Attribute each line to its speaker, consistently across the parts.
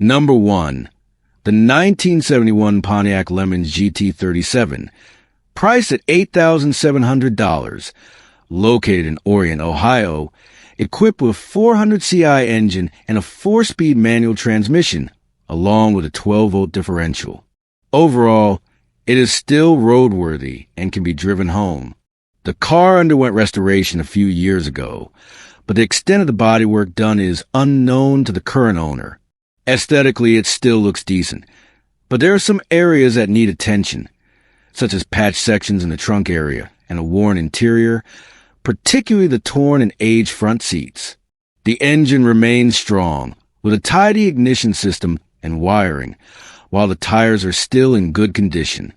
Speaker 1: Number 1. The 1971 Pontiac Lemons GT37, priced at $8,700, located in Orient, Ohio, equipped with 400 CI engine and a 4-speed manual transmission, along with a 12-volt differential. Overall, it is still roadworthy and can be driven home. The car underwent restoration a few years ago, but the extent of the bodywork done is unknown to the current owner. Aesthetically, it still looks decent, but there are some areas that need attention, such as patched sections in the trunk area and a worn interior, particularly the torn and aged front seats. The engine remains strong, with a tidy ignition system and wiring, while the tires are still in good condition.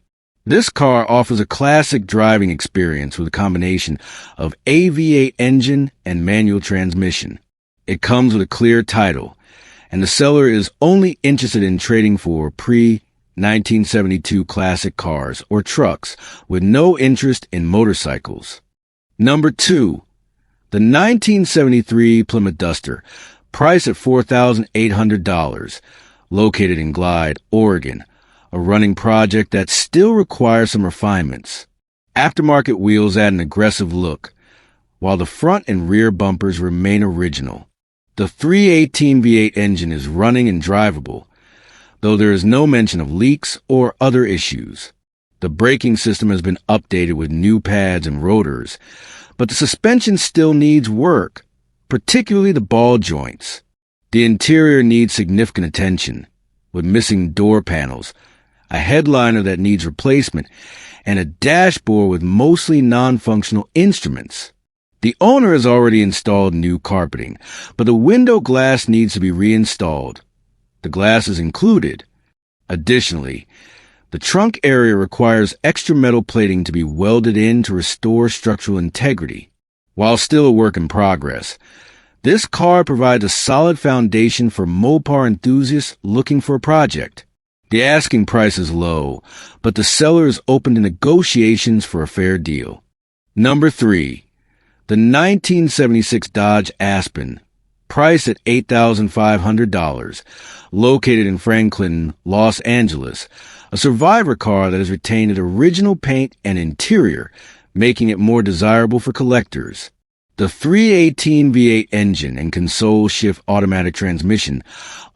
Speaker 1: This car offers a classic driving experience with a combination of a V8 engine and manual transmission. It comes with a clear title, and the seller is only interested in trading for pre-1972 classic cars or trucks with no interest in motorcycles. Number 2. The 1973 Plymouth Duster, priced at $4,800, located in Glide, Oregon, a running project that still requires some refinements. Aftermarket wheels add an aggressive look, while the front and rear bumpers remain original. The 318 V8 engine is running and drivable, though there is no mention of leaks or other issues. The braking system has been updated with new pads and rotors, but the suspension still needs work, particularly the ball joints. The interior needs significant attention, with missing door panels, a headliner that needs replacement, and a dashboard with mostly non-functional instruments. The owner has already installed new carpeting, but the window glass needs to be reinstalled. The glass is included. Additionally, the trunk area requires extra metal plating to be welded in to restore structural integrity. While still a work in progress, this car provides a solid foundation for Mopar enthusiasts looking for a project. The asking price is low, but the seller is open to negotiations for a fair deal. Number 3. The 1976 Dodge Aspen, priced at $8,500, located in Franklin, Los Angeles, a survivor car that has retained its original paint and interior, making it more desirable for collectors. The 318 V8 engine and console shift automatic transmission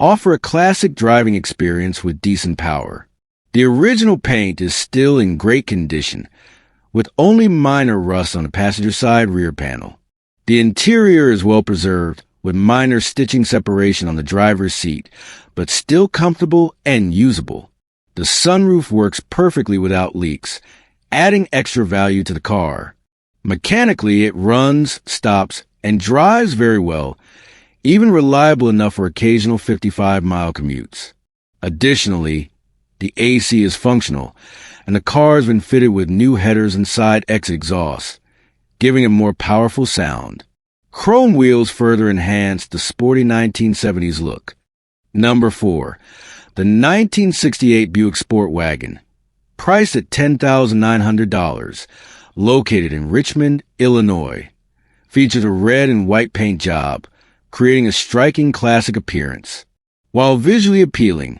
Speaker 1: offer a classic driving experience with decent power. The original paint is still in great condition, with only minor rust on the passenger side rear panel. The interior is well preserved, with minor stitching separation on the driver's seat, but still comfortable and usable. The sunroof works perfectly without leaks, adding extra value to the car. Mechanically, it runs, stops, and drives very well, even reliable enough for occasional 55-mile commutes. Additionally, the AC is functional, and the car has been fitted with new headers and side exit exhausts, giving it more powerful sound. Chrome wheels further enhance the sporty 1970s look. Number 4. The 1968 Buick Sport Wagon, priced at $10,900, located in Richmond, Illinois, features a red and white paint job, creating a striking classic appearance. While visually appealing,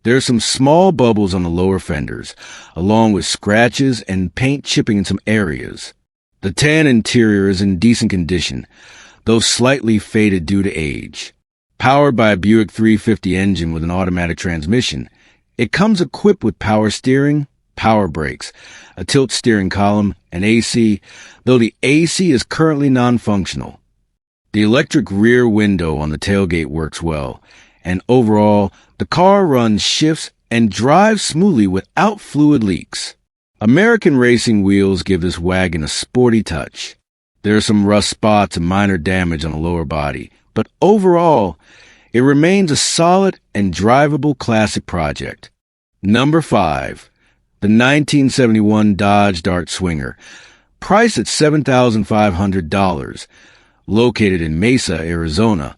Speaker 1: there are some small bubbles on the lower fenders, along with scratches and paint chipping in some areas. The tan interior is in decent condition, though slightly faded due to age. Powered by a Buick 350 engine with an automatic transmission, it comes equipped with power steering, power brakes, a tilt steering column, and AC, though the AC is currently non-functional. The electric rear window on the tailgate works well, and overall, the car runs, shifts, and drives smoothly without fluid leaks. American racing wheels give this wagon a sporty touch. There are some rust spots and minor damage on the lower body, but overall, it remains a solid and drivable classic project. Number 5. The 1971 Dodge Dart Swinger, priced at $7,500, located in Mesa, Arizona,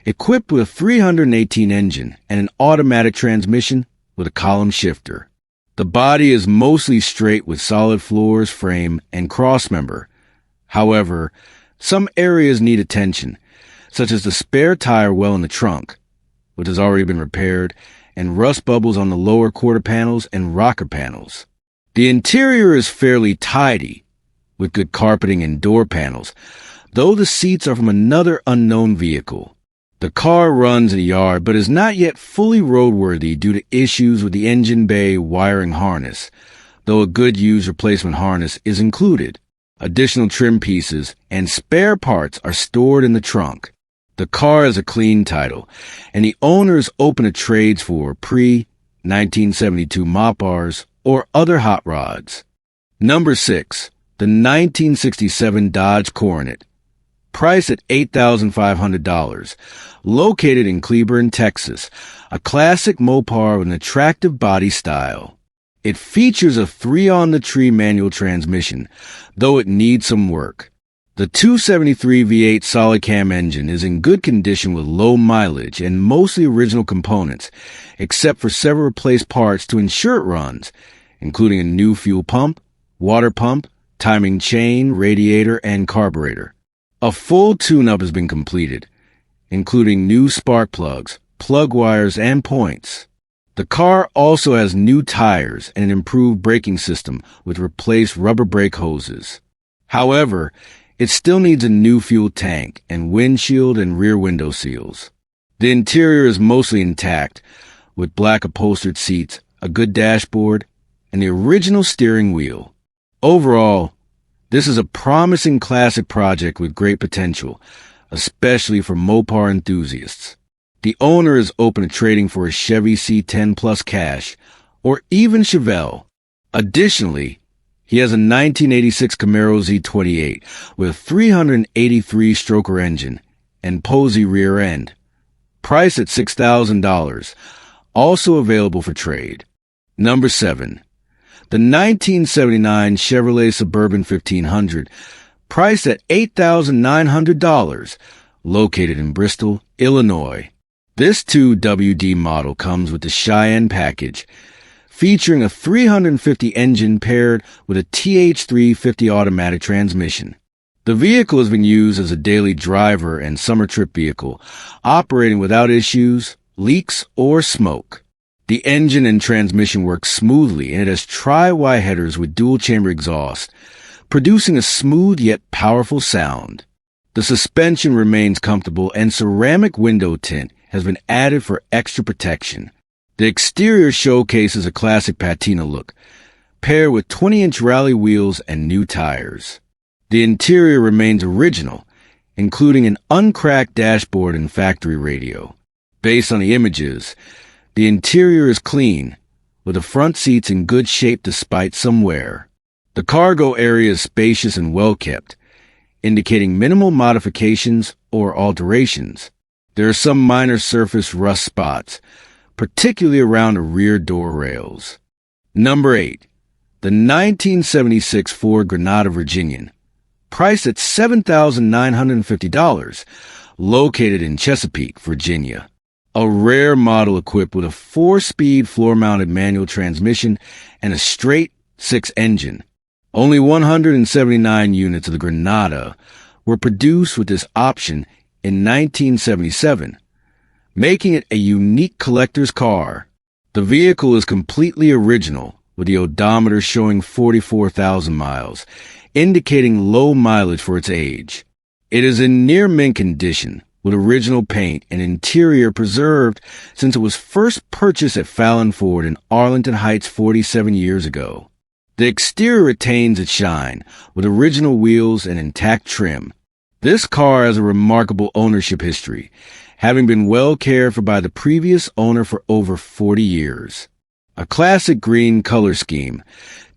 Speaker 1: equipped with a 318 engine and an automatic transmission with a column shifter. The body is mostly straight with solid floors, frame, and crossmember. However, some areas need attention, such as the spare tire well in the trunk. which has already been repaired, and rust bubbles on the lower quarter panels and rocker panels. The interior is fairly tidy, with good carpeting and door panels, though the seats are from another unknown vehicle. The car runs in a yard but is not yet fully roadworthy due to issues with the engine bay wiring harness, though a good used replacement harness is included. Additional trim pieces and spare parts are stored in the trunk. The car has a clean title, and the owner is open to trades for pre-1972 Mopars or other hot rods. Number 6. The 1967 Dodge Coronet. Priced at $8,500. Located in Cleburne, Texas. A classic Mopar with an attractive body style. It features a 3-on-the-tree manual transmission, though it needs some work. The 273 V8 solid cam engine is in good condition with low mileage and mostly original components, except for several replaced parts to ensure it runs, including a new fuel pump, water pump, timing chain, radiator, and carburetor. A full tune-up has been completed, including new spark plugs, plug wires, and points. The car also has new tires and an improved braking system with replaced rubber brake hoses. However, it still needs a new fuel tank and windshield and rear window seals. The interior is mostly intact, with black upholstered seats, a good dashboard, and the original steering wheel. Overall, this is a promising classic project with great potential, especially for Mopar enthusiasts. The owner is open to trading for a Chevy C10 Plus Cash, or even Chevelle. Additionally, he has a 1986 Camaro Z28 with a 383-stroker engine and Posey rear end, priced at $6,000, also available for trade. Number 7. The 1979 Chevrolet Suburban 1500, priced at $8,900, located in Bristol, Illinois. This 2WD model comes with the Cheyenne package, featuring a 350 engine paired with a TH350 automatic transmission. The vehicle has been used as a daily driver and summer trip vehicle, operating without issues, leaks, or smoke. The engine and transmission work smoothly, and it has tri-Y headers with dual-chamber exhaust, producing a smooth yet powerful sound. The suspension remains comfortable, and ceramic window tint has been added for extra protection. The exterior showcases a classic patina look, paired with 20-inch rally wheels and new tires. The interior remains original, including an uncracked dashboard and factory radio. Based on the images, the interior is clean, with the front seats in good shape despite some wear. The cargo area is spacious and well-kept, indicating minimal modifications or alterations. There are some minor surface rust spots, particularly around the rear door rails. Number 8. The 1976 Ford Granada Virginian, priced at $7,950, located in Chesapeake, Virginia. A rare model equipped with a 4-speed floor-mounted manual transmission and a straight 6 engine. Only 179 units of the Granada were produced with this option in 1977, making it a unique collector's car. The vehicle is completely original, with the odometer showing 44,000 miles, indicating low mileage for its age. It is in near-mint condition, with original paint and interior preserved since it was first purchased at Fallon Ford in Arlington Heights 47 years ago. The exterior retains its shine, with original wheels and intact trim. This car has a remarkable ownership history, having been well cared for by the previous owner for over 40 years. A classic green color scheme,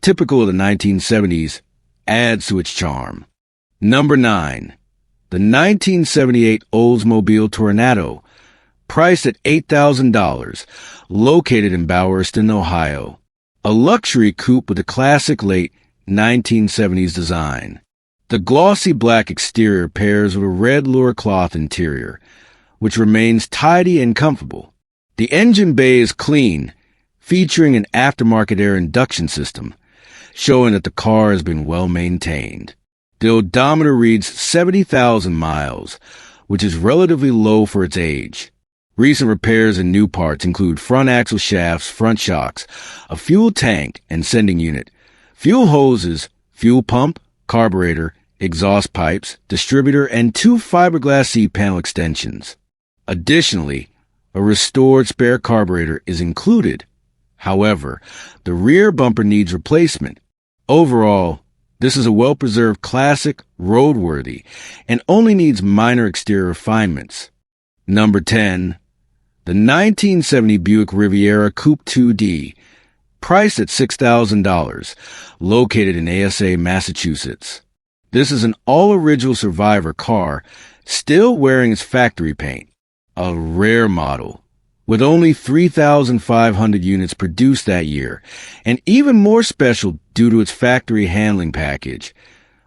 Speaker 1: typical of the 1970s, adds to its charm. Number 9. The 1978 Oldsmobile Tornado, priced at $8,000, located in Bowerston, Ohio. A luxury coupe with a classic late 1970s design. The glossy black exterior pairs with a red lure cloth interior, which remains tidy and comfortable. The engine bay is clean, featuring an aftermarket air induction system, showing that the car has been well maintained. The odometer reads 70,000 miles, which is relatively low for its age. Recent repairs and new parts include front axle shafts, front shocks, a fuel tank and sending unit, fuel hoses, fuel pump, carburetor, exhaust pipes, distributor, and 2 fiberglass seat panel extensions. Additionally, a restored spare carburetor is included. However, the rear bumper needs replacement. Overall, this is a well-preserved classic, roadworthy, and only needs minor exterior refinements. Number 10. The 1970 Buick Riviera Coupe 2D, priced at $6,000, located in ASA, Massachusetts. This is an all-original Survivor car, still wearing its factory paint. A rare model, with only 3,500 units produced that year, and even more special due to its factory handling package,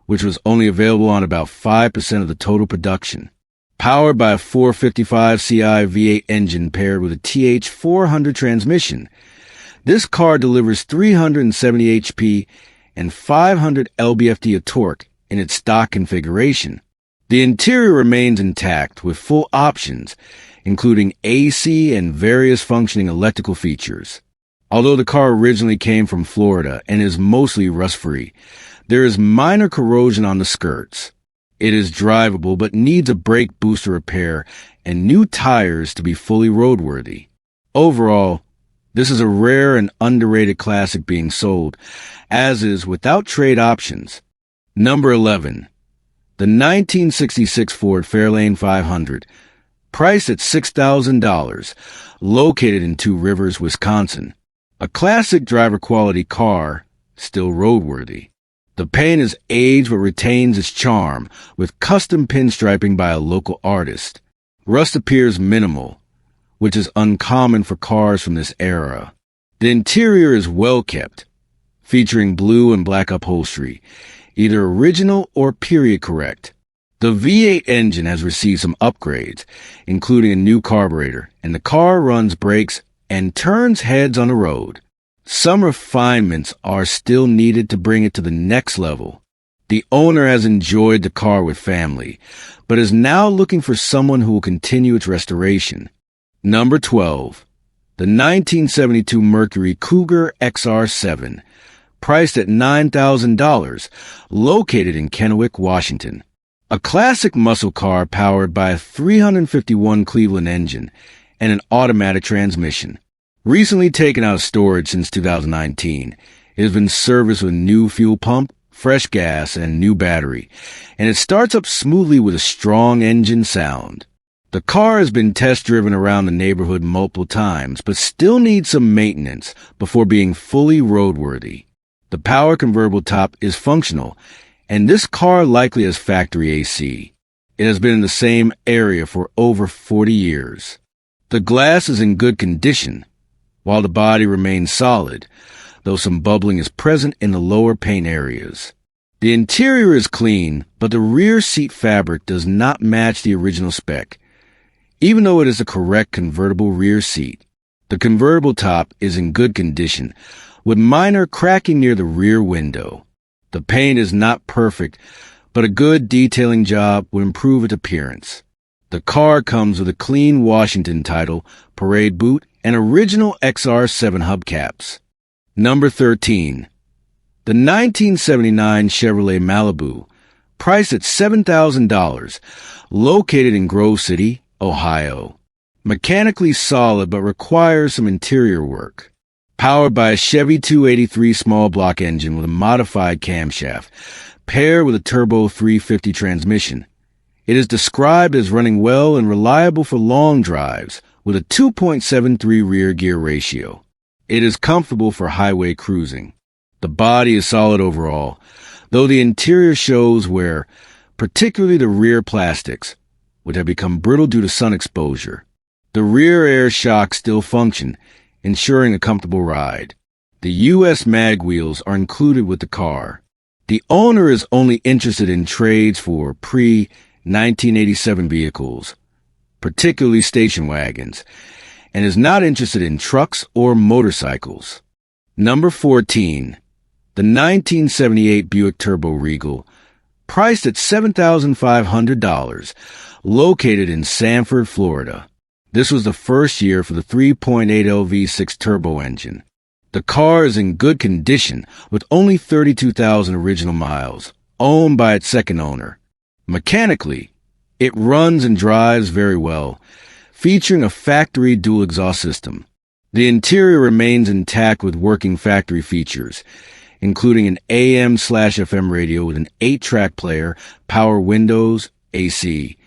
Speaker 1: which was only available on about 5% of the total production. Powered by a 455 CI V8 engine paired with a TH400 transmission, this car delivers 370 HP and 500 lb-ft of torque in its stock configuration. The interior remains intact with full options, including AC and various functioning electrical features. Although the car originally came from Florida and is mostly rust-free, there is minor corrosion on the skirts. It is drivable but needs a brake booster repair and new tires to be fully roadworthy. Overall, this is a rare and underrated classic being sold, as is without trade options. Number 11. The 1966 Ford Fairlane 500, priced at $6,000, located in Two Rivers, Wisconsin. A classic driver-quality car, still roadworthy. The paint is aged but retains its charm, with custom pinstriping by a local artist. Rust appears minimal, which is uncommon for cars from this era. The interior is well kept, featuring blue and black upholstery, either original or period correct. The V8 engine has received some upgrades, including a new carburetor, and the car runs brakes and turns heads on the road. Some refinements are still needed to bring it to the next level. The owner has enjoyed the car with family, but is now looking for someone who will continue its restoration. Number 12. The 1972 Mercury Cougar XR7, priced at $9,000, located in Kennewick, Washington. A classic muscle car powered by a 351 Cleveland engine and an automatic transmission. Recently taken out of storage since 2019, it has been serviced with new fuel pump, fresh gas, and new battery, and it starts up smoothly with a strong engine sound. The car has been test-driven around the neighborhood multiple times, but still needs some maintenance before being fully roadworthy. The power convertible top is functional, and this car likely has factory AC. It has been in the same area for over 40 years. The glass is in good condition, while the body remains solid, though some bubbling is present in the lower paint areas. The interior is clean, but the rear seat fabric does not match the original spec, even though it is a correct convertible rear seat. The convertible top is in good condition, with minor cracking near the rear window. The paint is not perfect, but a good detailing job would improve its appearance. The car comes with a clean Washington title, parade boot, and original XR7 hubcaps. Number 13. The 1979 Chevrolet Malibu, priced at $7,000, located in Grove City, Ohio. Mechanically solid but requires some interior work. Powered by a Chevy 283 small block engine with a modified camshaft, paired with a turbo 350 transmission. It is described as running well and reliable for long drives, with a 2.73 rear gear ratio. It is comfortable for highway cruising. The body is solid overall, though the interior shows wear, particularly the rear plastics, which have become brittle due to sun exposure. The rear air shocks still function, ensuring a comfortable ride. The U.S. mag wheels are included with the car. The owner is only interested in trades for pre-1987 vehicles, particularly station wagons, and is not interested in trucks or motorcycles. Number 14. The 1978 Buick Turbo Regal, priced at $7,500, located in Sanford, Florida. This was the first year for the 3.8L V6 turbo engine. The car is in good condition with only 32,000 original miles, owned by its second owner. Mechanically, it runs and drives very well, featuring a factory dual exhaust system. The interior remains intact with working factory features, including an AM/FM radio with an 8-track player, power windows, AC,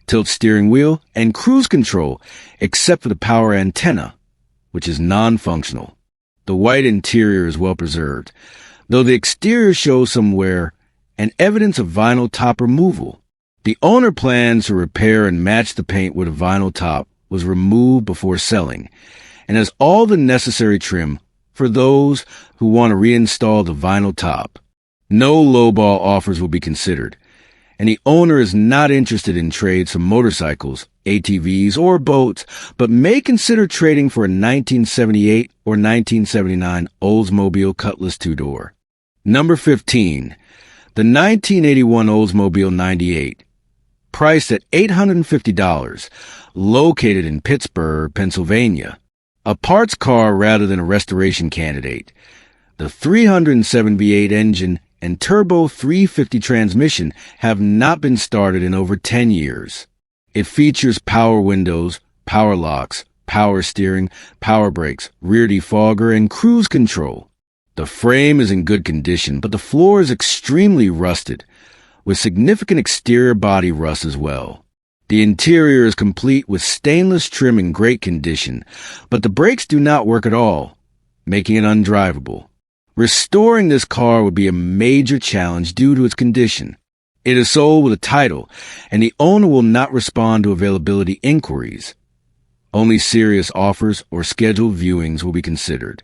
Speaker 1: tilt steering wheel, and cruise control, except for the power antenna, which is non-functional. The white interior is well preserved, though the exterior shows some wear and evidence of vinyl top removal. The owner plans to repair and match the paint with a vinyl top was removed before selling, and has all the necessary trim for those who want to reinstall the vinyl top. No lowball offers will be considered, and the owner is not interested in trades for motorcycles, ATVs, or boats, but may consider trading for a 1978 or 1979 Oldsmobile Cutlass two-door. Number 15. The 1981 Oldsmobile 98. Priced at $850, located in Pittsburgh, Pennsylvania. A parts car rather than a restoration candidate. The 307 V8 engine and turbo 350 transmission have not been started in over 10 years. It features power windows, power locks, power steering, power brakes, rear defogger, and cruise control. The frame is in good condition, but the floor is extremely rusted, with significant exterior body rust as well. The interior is complete with stainless trim in great condition, but the brakes do not work at all, making it undrivable. Restoring this car would be a major challenge due to its condition. It is sold with a title, and the owner will not respond to availability inquiries. Only serious offers or scheduled viewings will be considered.